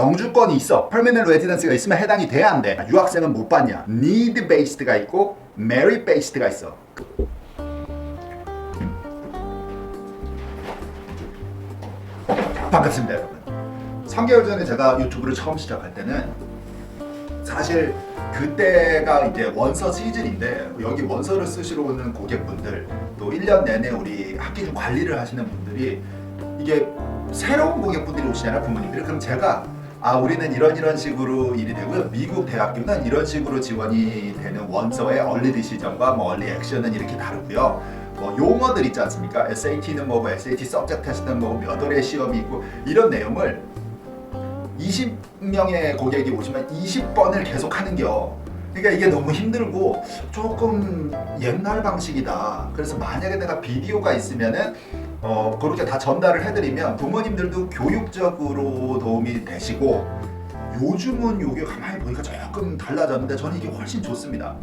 영주권이 있어. permanent residence가 있으면 해당이 돼야 안 돼. 유학생은 못 받냐. need based가 있고 merit based가 있어. 반갑습니다, 여러분. 3개월 전에 제가 유튜브를 처음 시작할 때는 사실 그때가 이제 원서 시즌인데 여기 원서를 쓰시러 오는 고객분들 또 1년 내내 우리 학기 중 관리를 하시는 분들이 이게 새로운 고객분들이 오시잖아요, 부모님들이. 그럼 제가 우리는 이런 식으로 일이 되고요. 미국 대학교는 이런 식으로 지원이 되는 원서의 얼리 디시전과 얼리 액션은 이렇게 다르고요. 용어들 있지 않습니까? SAT는 뭐고 SAT 서브젝트 테스트는 뭐고 몇 월에 시험이 있고 이런 내용을 20명의 고객이 오시면 20번을 계속 하는겨. 그러니까 이게 너무 힘들고 조금 옛날 방식이다. 그래서 만약에 내가 비디오가 있으면은 그렇게 다 전달을 해드리면 부모님들도 교육적으로 도움이 되시고, 요즘은 이게 가만히 보니까 조금 달라졌는데 저는 이게 훨씬 좋습니다.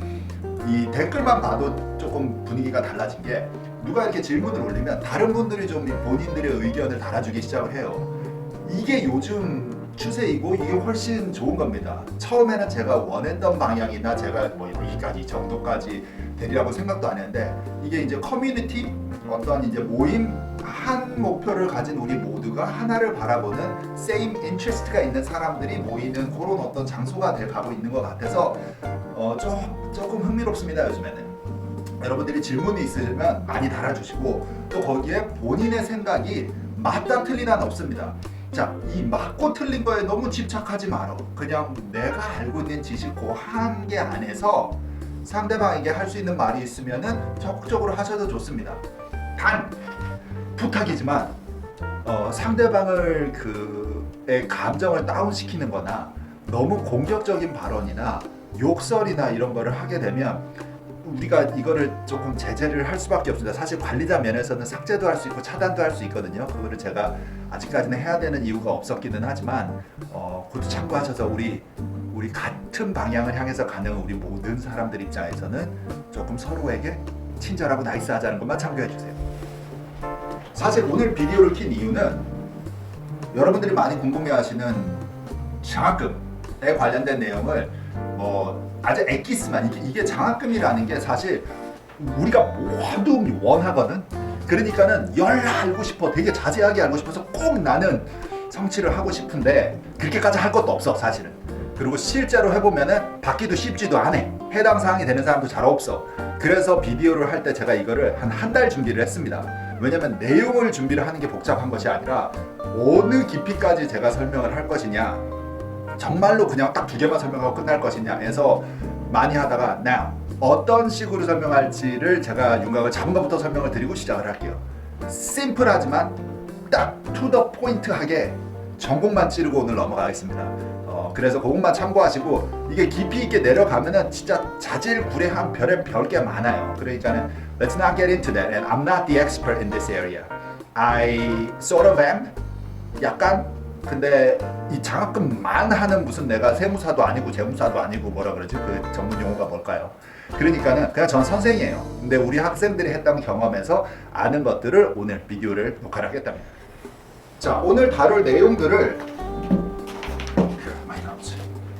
이 댓글만 봐도 조금 분위기가 달라진 게, 누가 이렇게 질문을 올리면 다른 분들이 좀 본인들의 의견을 달아주기 시작을 해요. 이게 요즘 추세이고 이게 훨씬 좋은 겁니다. 처음에는 제가 원했던 방향이나 제가 여기까지 정도까지 되리라고 생각도 안 했는데, 이게 이제 커뮤니티 어떤 이제 모임, 한 목표를 가진 우리 모두가 하나를 바라보는 same interest가 있는 사람들이 모이는 그런 어떤 장소가 돼 가고 있는 것 같아서 조금 흥미롭습니다, 요즘에는. 여러분들이 질문이 있으시면 많이 달아주시고, 또 거기에 본인의 생각이 맞다 틀리다는 없습니다. 자, 이 맞고 틀린 거에 너무 집착하지 말어. 그냥 내가 알고 있는 지식 그 한계 안에서 상대방에게 할 수 있는 말이 있으면은 적극적으로 하셔도 좋습니다. 단 부탁이지만 상대방을 그의 감정을 다운시키는 거나 너무 공격적인 발언이나 욕설이나 이런 거를 하게 되면 우리가 이거를 조금 제재를 할 수밖에 없습니다. 사실 관리자 면에서는 삭제도 할 수 있고 차단도 할 수 있거든요. 그거를 제가 아직까지는 해야 되는 이유가 없었기는 하지만 그것도 참고하셔서 우리 같은 방향을 향해서 가는 우리 모든 사람들 입장에서는 조금 서로에게 친절하고 나이스하자는 것만 참고해 주세요. 사실 오늘 비디오를 킨 이유는 여러분들이 많이 궁금해하시는 장학금에 관련된 내용을 아주 엑기스만, 이게 장학금이라는 게 사실 우리가 모두 원하거든. 그러니까는 알고 싶어, 되게 자세하게 알고 싶어서 꼭 나는 성취를 하고 싶은데 그렇게까지 할 것도 없어, 사실은. 그리고 실제로 해보면은 받기도 쉽지도 않아. 해당 사항이 되는 사람도 잘 없어. 그래서 비디오를 할 때 제가 이거를 한 달 준비를 했습니다. 왜냐면 내용을 준비를 하는 게 복잡한 것이 아니라 어느 깊이까지 제가 설명을 할 것이냐, 정말로 그냥 딱 2개만 설명하고 끝날 것이냐 해서 많이 하다가 now 어떤 식으로 설명할지를 제가 윤곽을 잡은 것부터 설명을 드리고 시작을 할게요. 심플하지만 딱 to the point하게 전곡만 찌르고 오늘 넘어가겠습니다. 그래서 그것만 참고하시고, 이게 깊이 있게 내려가면은 진짜 자질구레한 별게 많아요. 그러니까는 let's not get into that, and I'm not the expert in this area. I sort of am. 약간. 근데 이 장학금만 하는 무슨 내가 세무사도 아니고 재무사도 아니고 뭐라 그러지? 그 전문 용어가 뭘까요? 그러니까는 그냥 전 선생이에요. 근데 우리 학생들이 했던 경험에서 아는 것들을 오늘 비디오를 녹화를 하겠답니다. 자, 오늘 다룰 내용들을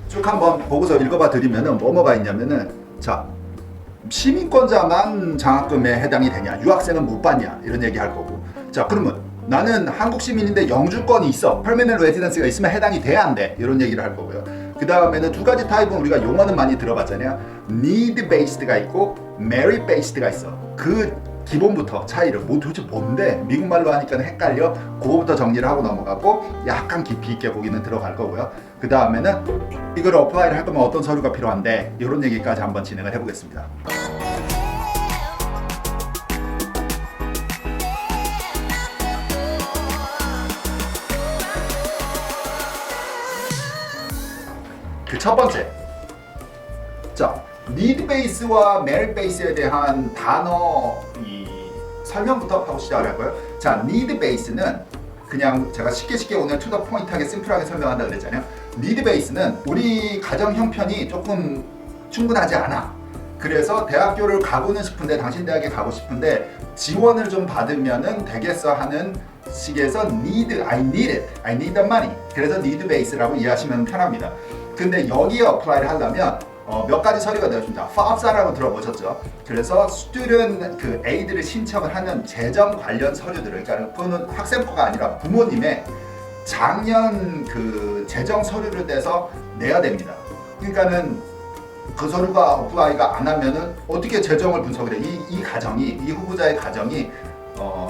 쭉 한번 보고서 읽어봐 드리면은 뭐가 있냐면은, 자, 시민권자만 장학금에 해당이 되냐, 유학생은 못 받냐, 이런 얘기 할 거고. 자, 그러면 나는 한국 시민인데 영주권이 있어, permanent residence가 있으면 해당이 돼야 안 돼, 이런 얘기를 할 거고요. 그 다음에는 2가지 타입은 우리가 용어는 많이 들어봤잖아요. need based가 있고 merit based가 있어. 그 기본부터 차이를 도대체 뭔데? 미국말로 하니까 헷갈려. 그거부터 정리를 하고 넘어가고 약간 깊이 있게 거기는 들어갈 거고요. 그 다음에는 이걸 어플라이를 할 거면 어떤 서류가 필요한데, 이런 얘기까지 한번 진행을 해보겠습니다. 그 첫 번째, 자, need base와 merit base에 대한 단어 설명부터 하고 시작을 할 거예요. 자, need base는 그냥 제가 쉽게 오늘 to the point하게 심플하게 설명한다 그랬잖아요. need base는 우리 가정 형편이 조금 충분하지 않아. 그래서 대학교를 가고는 싶은데, 당신 대학에 가고 싶은데 지원을 좀 받으면은 되겠어 하는 식에서 need, I need it, I need the money. 그래서 need base라고 이해하시면 편합니다. 근데 여기에 apply를 하려면 몇 가지 서류가 되었습니다. FAFSA라고 들어보셨죠? 그래서 student 그 aid를 신청을 하는 재정 관련 서류들을, 그러니까 그거는 학생표가 아니라 부모님의 작년 그 재정 서류를 떼서 내야 됩니다. 그러니까는 그 서류가 어플라이가 안 하면은 어떻게 재정을 분석을 해? 이 가정이, 이 후보자의 가정이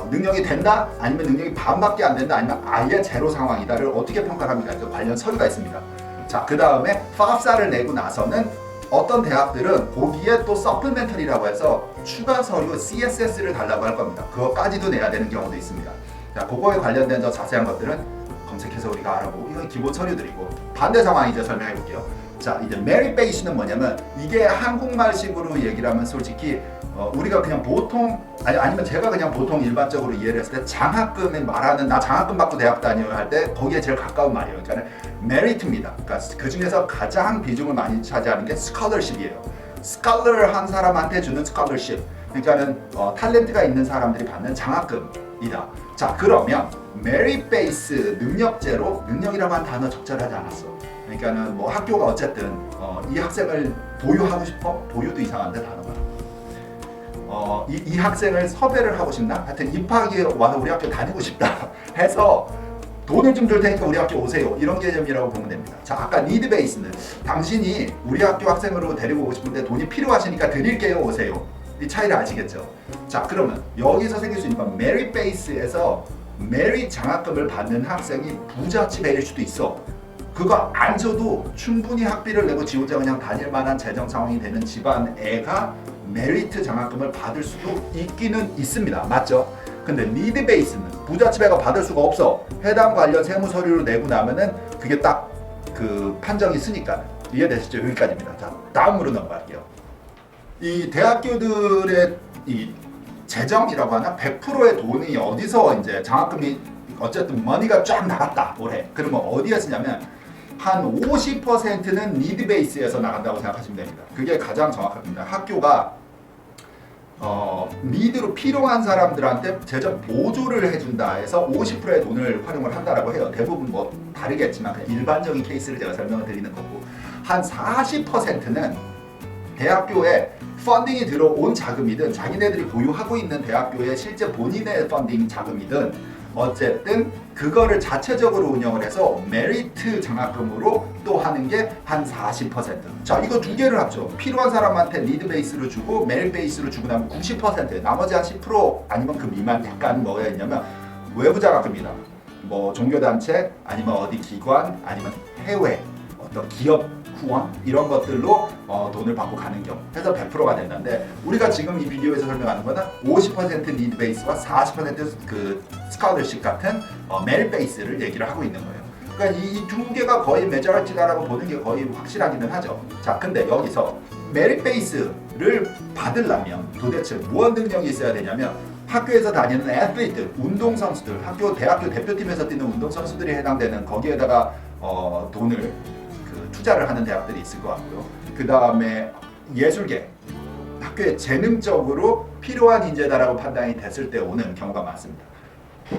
능력이 된다? 아니면 능력이 반밖에 안 된다? 아니면 아예 제로 상황이다를 어떻게 평가를 합니까? 그 관련 서류가 있습니다. 자, 그 다음에 FAFSA를 내고 나서는 어떤 대학들은 거기에 또 서플멘터리라고 해서 추가 서류 CSS를 달라고 할 겁니다. 그거까지도 내야 되는 경우도 있습니다. 자, 그거에 관련된 더 자세한 것들은 검색해서 우리가 알아보고, 이건 기본 서류들이고, 반대 상황 이제 설명해 볼게요. 자, 이제 메리트 베이스는 뭐냐면, 이게 한국말식으로 얘기를 하면 솔직히 우리가 그냥 보통 아니면 제가 그냥 보통 일반적으로 이해를 했을 때 장학금을 말하는, 나 장학금 받고 대학 다녀요 할 때 거기에 제일 가까운 말이에요. 그러니까 메리트입니다. 그러니까 그 중에서 가장 비중을 많이 차지하는 게 스칼러십이에요. 스칼러를 한 사람한테 주는 스칼러십. 그러니까는 탤런트가 있는 사람들이 받는 장학금이다. 자, 그러면 메리트 베이스 능력제로, 능력이라고 한 단어 적절하지 않았어. 그러니까는 뭐 학교가 어쨌든 이 학생을 보유하고 싶어? 보유도 이상한데 단어가. 이 학생을 섭외를 하고 싶나? 하여튼 입학이 와서 우리 학교 다니고 싶다 해서 돈을 좀 줄 테니까 우리 학교 오세요. 이런 개념이라고 보면 됩니다. 자, 아까 니드 베이스는 당신이 우리 학교 학생으로 데리고 오고 싶은데 돈이 필요하시니까 드릴게요. 오세요. 이 차이를 아시겠죠? 자, 그러면 여기서 생길 수 있는 건 메리트 베이스에서 메리트 장학금을 받는 학생이 부잣집애일 수도 있어. 그거 안 줘도 충분히 학비를 내고 지 혼자 그냥 다닐 만한 재정 상황이 되는 집안 애가 메리트 장학금을 받을 수도 있기는 있습니다. 맞죠? 근데 니드 베이스는 부잣집 애가 받을 수가 없어. 해당 관련 세무 서류를 내고 나면은 그게 딱 그 판정이 쓰니까. 이해되시죠? 여기까지입니다. 자, 다음으로 넘어갈게요. 이 대학교들의 이 재정이라고 하나 100%의 돈이 어디서 이제 장학금이 어쨌든 머니가 쫙 나갔다 올해. 그러면 어디에 쓰냐면 한 50%는 니드 베이스에서 나간다고 생각하시면 됩니다. 그게 가장 정확합니다. 학교가 니드로 필요한 사람들한테 재정 보조를 해준다 해서 50%의 돈을 활용을 한다라고 해요. 대부분 뭐 다르겠지만 그냥 일반적인 케이스를 제가 설명을 드리는 거고, 한 40%는 대학교에 펀딩이 들어온 자금이든 자기네들이 보유하고 있는 대학교의 실제 본인의 펀딩 자금이든 어쨌든 그거를 자체적으로 운영을 해서 메리트 장학금으로 또 하는 게 한 40%. 자, 이거 두 개를 합쳐. 필요한 사람한테 리드 베이스로 주고 메리트 베이스로 주고 나면 90%. 나머지 한 10% 아니면 그 미만 약간 뭐가 있냐면 외부 장학금이다. 뭐 종교단체 아니면 어디 기관 아니면 해외 어떤 기업 후원 이런 것들로 돈을 받고 가는 경우 해서 100%가 된다는데, 우리가 지금 이 비디오에서 설명하는 거는 50% 니드 베이스와 40%그 스칼러십 같은 메리트 베이스를 얘기를 하고 있는 거예요. 그러니까 이 두 개가 거의 메저리티다라고 보는 게 거의 확실하기는 하죠. 자, 근데 여기서 메리트 베이스를 받으려면 도대체 무엇 능력이 있어야 되냐면, 학교에서 다니는 애슬리트, 운동선수들, 대학교 대표팀에서 뛰는 운동선수들이 해당되는 거기에다가 돈을 투자를 하는 대학들이 있을 것 같고요. 그 다음에 예술계, 학교에 재능적으로 필요한 인재다라고 판단이 됐을 때 오는 경우가 많습니다.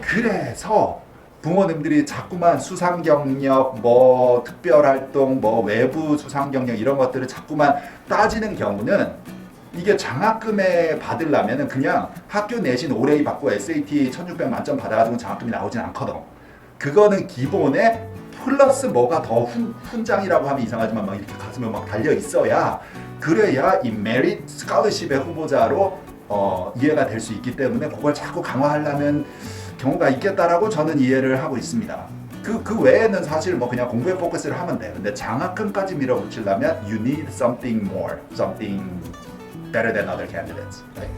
그래서 부모님들이 자꾸만 수상 경력, 뭐 특별 활동, 뭐 외부 수상 경력 이런 것들을 자꾸만 따지는 경우는, 이게 장학금에 받으려면 그냥 학교 내신 올A 받고 SAT 1600 만점 받아가지고 장학금이 나오진 않거든. 그거는 기본에 플러스 뭐가 더 훈장이라고 하면 이상하지만 막 이렇게 가슴에 막 달려 있어야, 그래야 이 메리트 스칼러십의 후보자로 이해가 될 수 있기 때문에 그걸 자꾸 강화하려는 경우가 있겠다라고 저는 이해를 하고 있습니다. 그 외에는 사실 뭐 그냥 공부에 포커스를 하면 돼. 근데 장학금까지 밀어붙이려면 you need something more, something better than other candidates. Right?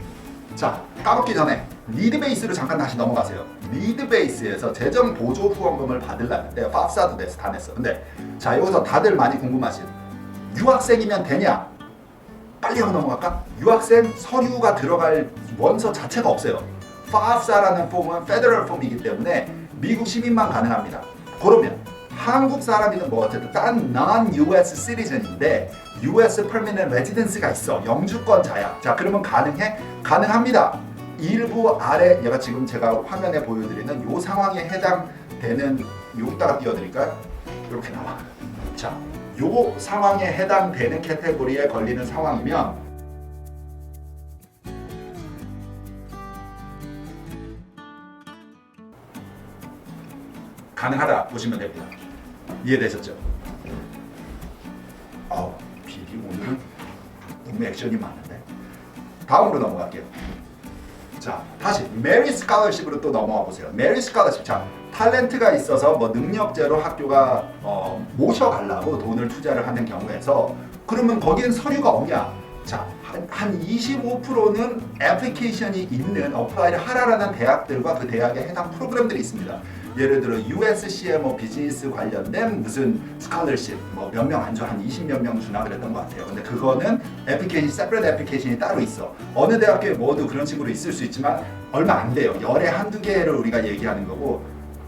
자, 까먹기 전에 니드 베이스로 잠깐 다시 넘어가세요. 니드 베이스에서 재정 보조 후원금을 받으려는데 FAFSA도 다 냈어. 근데 자, 여기서 다들 많이 궁금하신, 유학생이면 되냐? 빨리 하고 넘어갈까? 유학생 서류가 들어갈 원서 자체가 없어요. FAFSA라는 폼은 페더럴 폼이기 때문에 미국 시민만 가능합니다. 그러면 한국 사람이든 뭐 어쨌든 딴 non-US citizen인데 US permanent residence가 있어. 영주권자야. 자, 그러면 가능해? 가능합니다. 일부 아래 얘가 지금 제가 화면에 보여드리는 요 상황에 해당되는 여기다가 띄워드릴까요? 이렇게 나와. 자, 요 상황에 해당되는 카테고리에 걸리는 상황이면 가능하다 보시면 됩니다. 이해되셨죠? 비디 오늘은 너무 액션이 많은데. 다음으로 넘어갈게요. 자, 다시 메리 스칼러십으로 또 넘어가 보세요. 메리 스칼러십. 자, 탤런트가 있어서 뭐 능력제로 학교가 모셔가려고 돈을 투자를 하는 경우에서 그러면 거기엔 서류가 없냐? 자, 한 25%는 애플리케이션이 있는 어플라이를 하라라는 대학들과 그 대학의 해당 프로그램들이 있습니다. 예를 들어 USC에 뭐 비즈니스 관련된 무슨 스칼러십 뭐 몇 명 안 줘, 한 20몇 명 주나 그랬던 것 같아요. 근데 그거는 애플리케이션, 세퍼레이트 애플리케이션이 따로 있어. 어느 대학교에 모두 그런 식으로 있을 수 있지만 얼마 안 돼요. 열에 한두 개를 우리가 얘기하는 거고,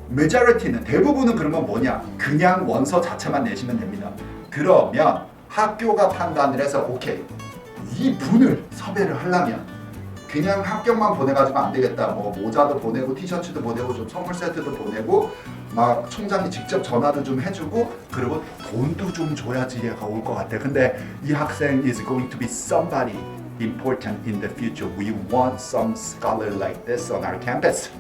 메저리티는 대부분은 그러면 뭐냐? 그냥 원서 자체만 내시면 됩니다. 그러면 학교가 판단을 해서 오케이, 이 분을 섭외를 하려면 그냥 합격만 보내가지고 안 되겠다. 뭐 모자도 보내고 티셔츠도 보내고 좀 선물 세트도 보내고 막 총장이 직접 전화도 좀 해주고 그리고 돈도 좀 줘야지 얘가 올 것 같아. 근데 이 학생 is going to be somebody important in the future. We want some scholar like this on our campus.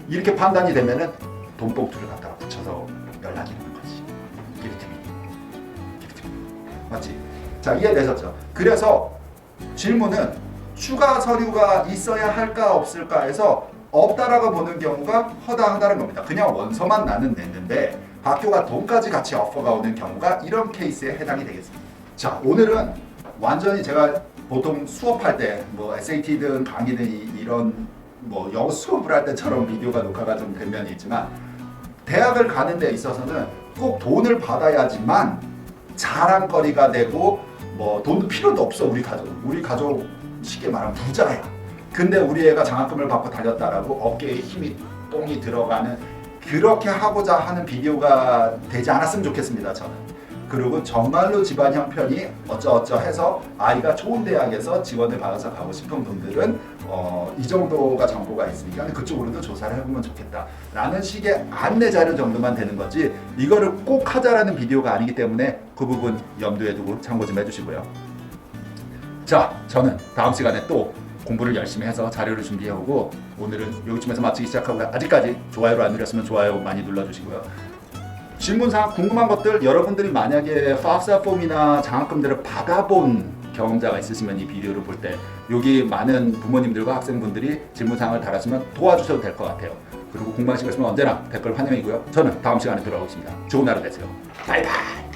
이렇게 판단이 되면은 돈봉투를 갖다가 붙여서 연락이 오는 거지. 기프트. 맞지? 자, 이해되셨죠? 그래서 질문은 추가 서류가 있어야 할까 없을까 해서 없다라고 보는 경우가 허다하다는 겁니다. 그냥 원서만 나는 냈는데 학교가 돈까지 같이 오퍼가 오는 경우가 이런 케이스에 해당이 되겠습니다. 자, 오늘은 완전히 제가 보통 수업할 때 뭐 SAT든 강의든 이런 뭐 영어 수업을 할 때처럼 비디오가 녹화가 좀 된 면이 있지만 대학을 가는 데 있어서는 꼭 돈을 받아야지만 자랑거리가 되고 뭐 돈도 필요도 없어. 우리 가족 쉽게 말하면 부자야. 근데 우리 애가 장학금을 받고 다녔다라고 어깨에 힘이 똥이 들어가는 그렇게 하고자 하는 비디오가 되지 않았으면 좋겠습니다. 저는. 그리고 정말로 집안 형편이 어쩌어쩌해서 아이가 좋은 대학에서 지원을 받아서 가고 싶은 분들은 이 정도가 정보가 있으니까 그쪽으로도 조사를 해보면 좋겠다 라는 식의 안내 자료 정도만 되는 거지 이거를 꼭 하자라는 비디오가 아니기 때문에 그 부분 염두에 두고 참고 좀 해주시고요. 자, 저는 다음 시간에 또 공부를 열심히 해서 자료를 준비해오고 오늘은 여기쯤에서 마치기 시작하고요. 아직까지 좋아요를 안 누렸으면 좋아요 많이 눌러주시고요. 질문사항 궁금한 것들 여러분들이 만약에 FAFSA 폼이나 장학금들을 받아본 경험자가 있으시면 이 비디오를 볼 때 여기 많은 부모님들과 학생분들이 질문사항을 달아주면 도와주셔도 될 것 같아요. 그리고 궁금하신 거 있으면 언제나 댓글 환영이고요. 저는 다음 시간에 돌아오겠습니다. 좋은 하루 되세요. 바이바이.